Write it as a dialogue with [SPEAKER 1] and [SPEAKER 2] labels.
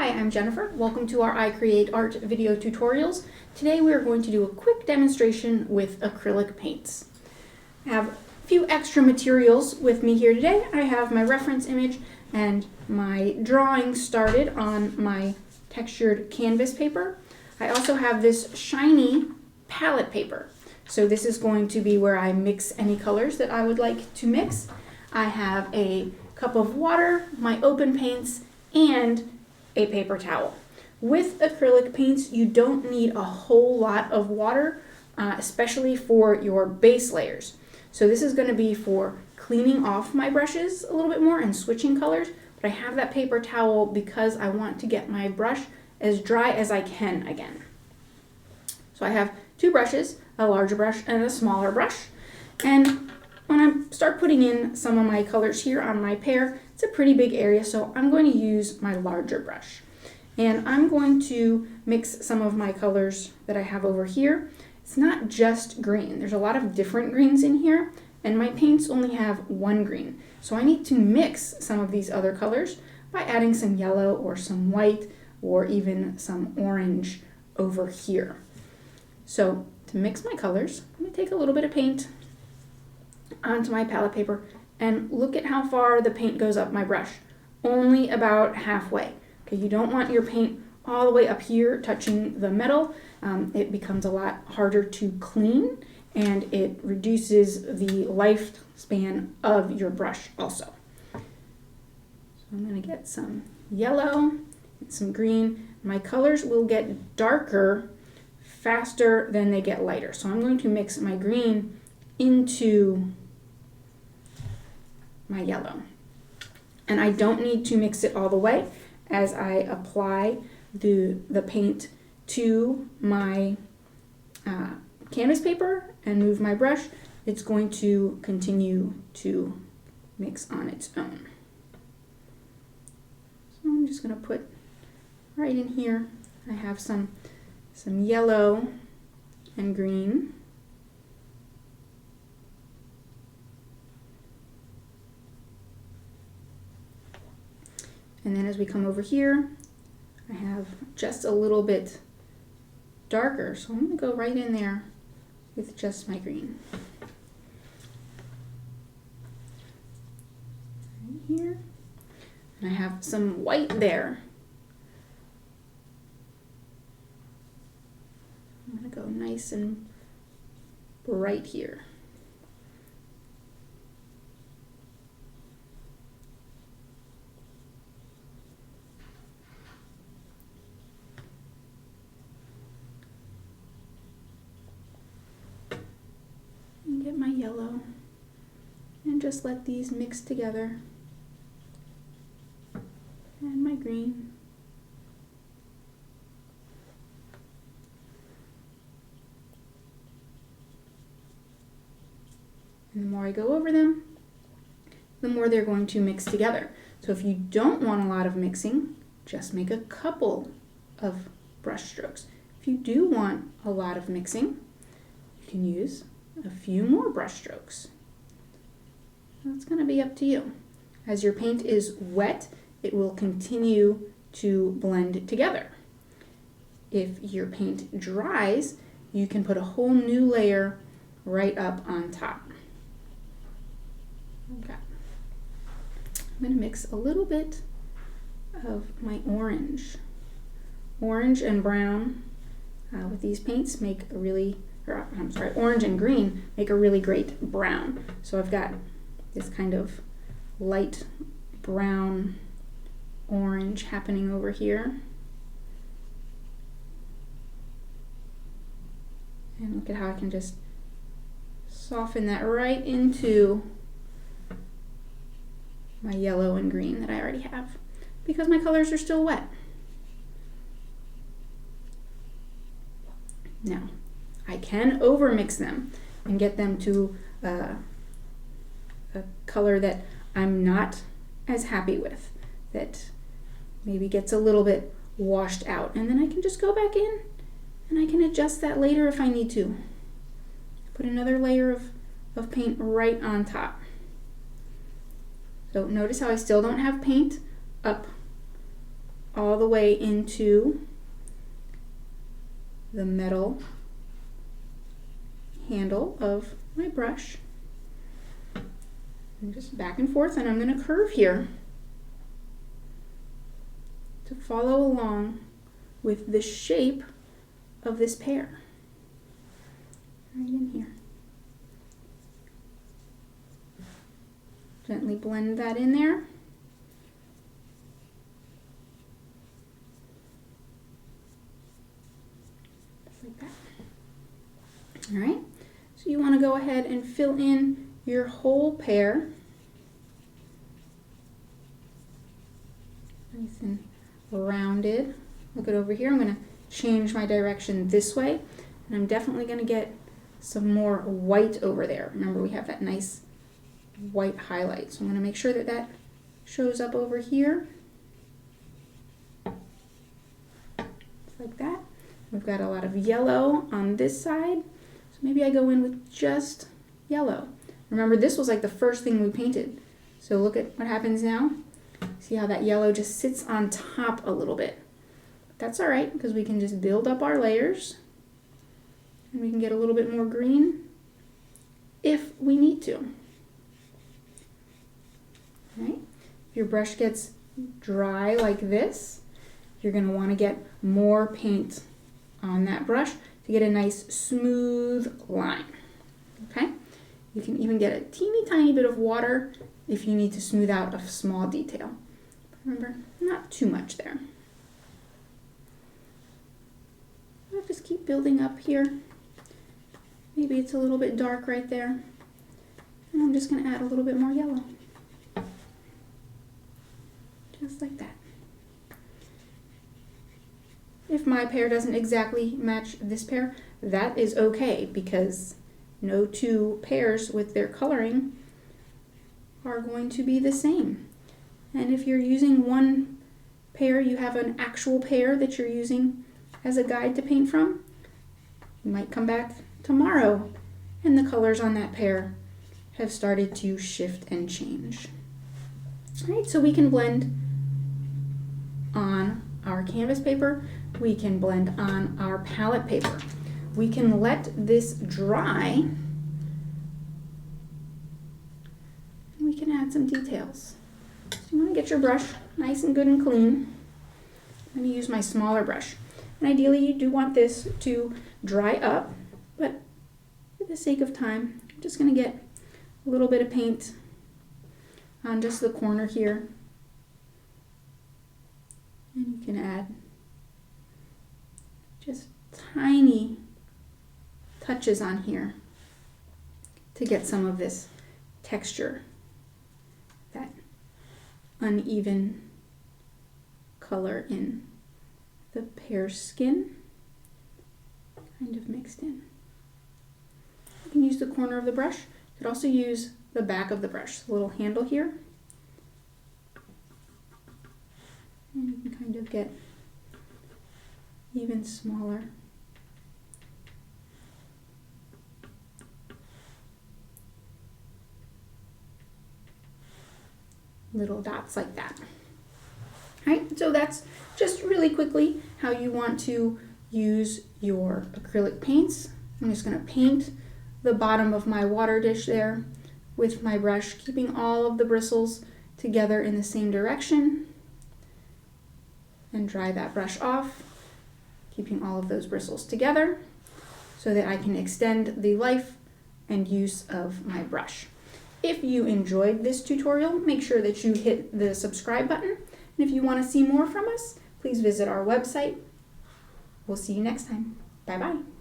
[SPEAKER 1] Hi, I'm Jennifer. Welcome to our I Create Art video tutorials. Today we are going to do a quick demonstration with acrylic paints. I have a few extra materials with me here today. I have my reference image and my drawing started on my textured canvas paper. I also have this shiny palette paper. So this is going to be where I mix any colors that I would like to mix. I have a cup of water, my open paints, and a paper towel. With acrylic paints, you don't need a whole lot of water, especially for your base layers. So this is going to be for cleaning off my brushes a little bit more and switching colors, but I have that paper towel because I want to get my brush as dry as I can again. So I have two brushes, a larger brush and a smaller brush, and when I start putting in some of my colors here on my pear, it's a pretty big area, so I'm going to use my larger brush. And I'm going to mix some of my colors that I have over here. It's not just green. There's a lot of different greens in here, and my paints only have one green. So I need to mix some of these other colors by adding some yellow or some white or even some orange over here. So to mix my colors, I'm going to take a little bit of paint onto my palette paper and look at how far the paint goes up my brush. Only about halfway. Okay, you don't want your paint all the way up here touching the metal. It becomes a lot harder to clean and it reduces the lifespan of your brush also. So I'm going to get some yellow and some green. My colors will get darker faster than they get lighter. So I'm going to mix my green into my yellow. And I don't need to mix it all the way as I apply the paint to my canvas paper and move my brush. It's going to continue to mix on its own. So I'm just going to put right in here. I have some yellow and green. And then as we come over here, I have just a little bit darker. So I'm going to go right in there with just my green. Right here. And I have some white there. I'm going to go nice and bright here. Get my yellow and just let these mix together, and my green. And the more I go over them, the more they're going to mix together. So if you don't want a lot of mixing, just make a couple of brush strokes. If you do want a lot of mixing, you can use a few more brush strokes. That's going to be up to you. As your paint is wet, it will continue to blend together. If your paint dries, you can put a whole new layer right up on top. Okay. I'm going to mix a little bit of my orange. Orange and brown with these paints make a really orange and green make a really great brown. So I've got this kind of light brown orange happening over here. And look at how I can just soften that right into my yellow and green that I already have because my colors are still wet. Now, I can overmix them and get them to a color that I'm not as happy with, that maybe gets a little bit washed out. And then I can just go back in and I can adjust that later if I need to. Put another layer of paint right on top. So notice how I still don't have paint up all the way into the metal handle of my brush. And just back and forth, and I'm going to curve here to follow along with the shape of this pear. Right in here. Gently blend that in there. Just like that. All right, so you want to go ahead and fill in your whole pear. Nice and rounded. Look at over here. I'm going to change my direction this way, and I'm definitely going to get some more white over there. Remember, we have that nice white highlight, so I'm going to make sure that that shows up over here. Just like that. We've got a lot of yellow on this side, so maybe I go in with just yellow. Remember, this was like the first thing we painted, so look at what happens now. See how that yellow just sits on top a little bit. That's all right, because we can just build up our layers, and we can get a little bit more green if we need to. All right. If your brush gets dry like this, you're going to want to get more paint on that brush to get a nice smooth line. Okay? You can even get a teeny tiny bit of water if you need to smooth out a small detail. Remember, not too much there. I'll just keep building up here. Maybe it's a little bit dark right there. And I'm just going to add a little bit more yellow. Just like that. If my pear doesn't exactly match this pear, that is okay, because no two pears with their coloring are going to be the same. And if you're using one pear, you have an actual pear that you're using as a guide to paint from, you might come back tomorrow and the colors on that pear have started to shift and change. All right, so we can blend on our canvas paper, we can blend on our palette paper. We can let this dry, and we can add some details. So you want to get your brush nice and good and clean. I'm going to use my smaller brush. And ideally you do want this to dry up, but for the sake of time, I'm just going to get a little bit of paint on just the corner here. And you can add just tiny touches on here to get some of this texture, that uneven color in the pear skin kind of mixed in. You can use the corner of the brush. You could also use the back of the brush, the little handle here. And you can kind of get even smaller little dots like that. All right, so that's just really quickly how you want to use your acrylic paints. I'm just going to paint the bottom of my water dish there with my brush, keeping all of the bristles together in the same direction, and dry that brush off, keeping all of those bristles together so that I can extend the life and use of my brush. If you enjoyed this tutorial, make sure that you hit the subscribe button. And if you want to see more from us, please visit our website. We'll see you next time. Bye-bye.